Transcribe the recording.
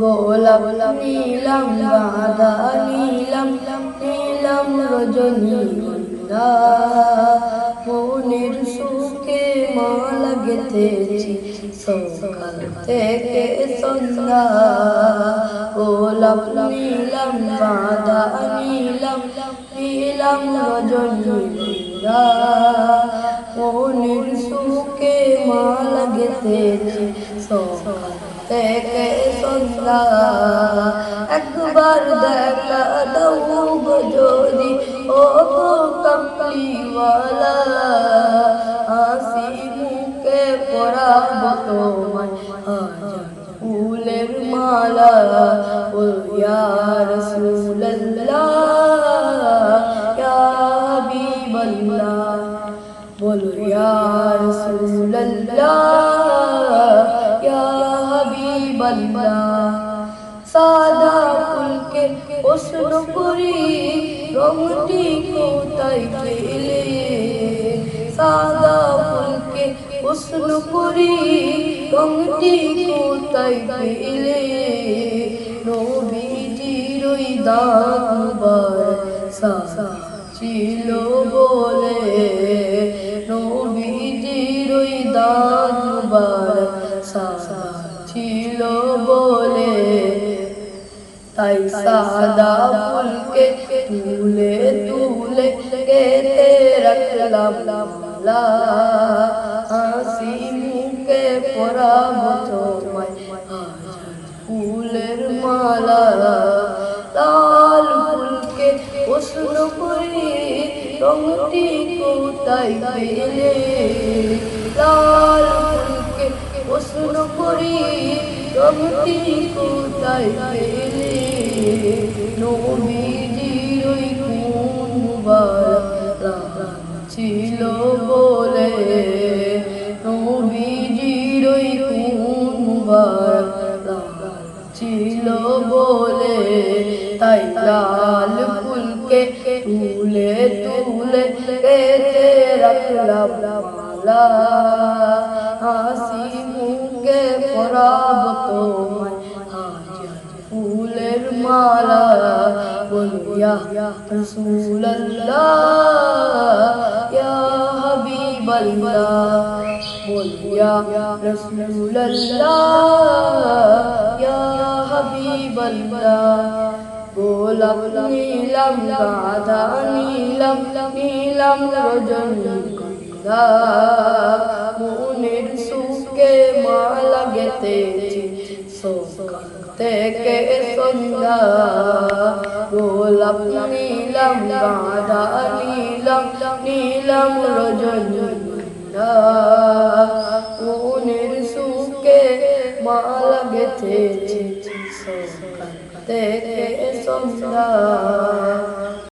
গোলাপ নীলাম গাঁদা নীলাম নীলাম রজনীগন্ধা মনের সুখে মালা গেঁথেছি সকাল থেকে সন্ধ্যা। গোলাপ নীলাম গাঁদা নীলাম নীলাম রজনীগন্ধা মনের সুখে মালা গেঁথেছি সকাল থেকে সন্ধ্যা। একবার দেখা দাও গো যদি ও গো কামলিওয়ালা, হাসি মুখে পরাব তোমায় হাজার ফুলের মালা। ও ইয়া রাসূলুল্লাহ ইয়া হাবিবাল্লাহ, বলো ইয়া রাসূলুল্লাহ ইয়া হাবিবাল্লাহ। সাদা ফুলকে প্রশ্ন করি রংটি কোথায় পেলে, সাদা ফুলকে প্রশ্ন করি রংটি কোথায় পেলে। নবীজির ওই দাঁত মুবারক সাদা ছিল বলে, নবীজির ওই দাঁত মুবারক সাদা ছিল বলে। তাই সাদা ফুলকে তুলে তুলে গেঁথে রাখলাম মালা, হাসি মুখে পরাব তোমায় হাজার ফুলের মালা। লাল ফুলকে প্রশ্ন করি রংটি কোথায় পেলে, লাল ফুলকে প্রশ্ন করি রংটি কোথায় পেলে। নবীজির ওই খুন মুবারক ছিল বলে, নবীজির ওই খুন মুবারক ছিল বলে। তাই লাল ফুলকে তুলে তুলে গেঁথে রাখলাম মালা, হাসি মুখে পরাব তোমায় হাজার ফুলের মালা। বলো ইয়া রাসূলুল্লাহ ইয়া হাবিবাল্লাহ, বলো ইয়া রাসূলুল্লাহ ইয়া হাবিবাল্লাহ। গোলাপ নীলাম গাঁদা নীলাম নীলাম রজনীগন্ধা মনের সুখে মালা গেঁথেছি সকাল থেকে সন্ধ্যা। গোলাপ নীলাম গাঁদা নীলাম নীলাম রজনীগন্ধা মনের সুখে মালা গেঁথেছি সকাল থেকে সন্ধ্যা।